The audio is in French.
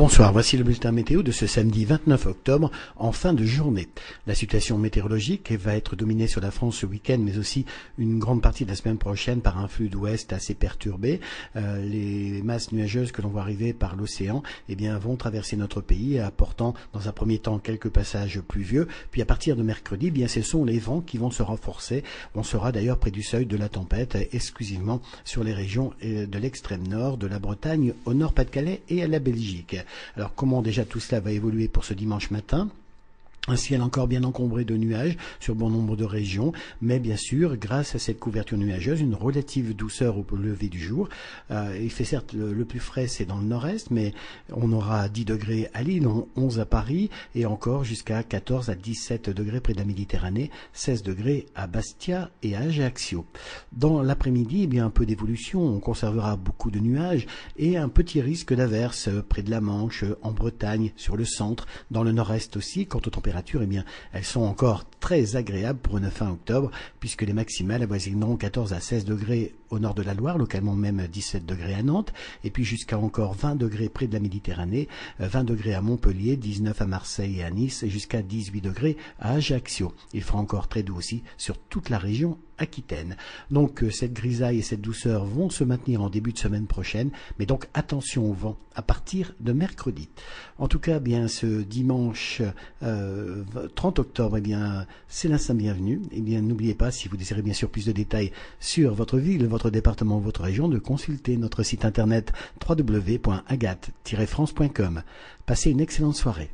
Bonsoir, voici le bulletin météo de ce samedi 29 octobre en fin de journée. La situation météorologique va être dominée sur la France ce week-end, mais aussi une grande partie de la semaine prochaine par un flux d'ouest assez perturbé. Les masses nuageuses que l'on voit arriver par l'océan vont traverser notre pays, apportant dans un premier temps quelques passages pluvieux. Puis à partir de mercredi, ce sont les vents qui vont se renforcer. On sera d'ailleurs près du seuil de la tempête, exclusivement sur les régions de l'extrême nord, de la Bretagne au Nord-Pas-de-Calais et à la Belgique. Alors comment déjà tout cela va évoluer pour ce dimanche matin ? Un ciel encore bien encombré de nuages sur bon nombre de régions, mais bien sûr, grâce à cette couverture nuageuse, une relative douceur au lever du jour. Il fait certes le plus frais, c'est dans le nord-est, mais on aura 10 degrés à Lille, 11 à Paris, et encore jusqu'à 14 à 17 degrés près de la Méditerranée, 16 degrés à Bastia et à Ajaccio. Dans l'après-midi, un peu d'évolution, on conservera beaucoup de nuages et un petit risque d'averse près de la Manche, en Bretagne, sur le centre, dans le nord-est aussi, quant aux températures, elles sont encore très agréables pour une fin octobre, puisque les maximales avoisineront 14 à 16 degrés au nord de la Loire, localement même 17 degrés à Nantes, et puis jusqu'à encore 20 degrés près de la Méditerranée, 20 degrés à Montpellier, 19 à Marseille et à Nice, et jusqu'à 18 degrés à Ajaccio. Il fera encore très doux aussi sur toute la région Aquitaine. Donc cette grisaille et cette douceur vont se maintenir en début de semaine prochaine, mais donc attention au vent à partir de mercredi. En tout cas, ce dimanche 30 octobre, c'est l'instant bienvenu. N'oubliez pas, si vous désirez bien sûr plus de détails sur votre ville, votre département, votre région, de consulter notre site internet www.agathe-france.com. Passez une excellente soirée.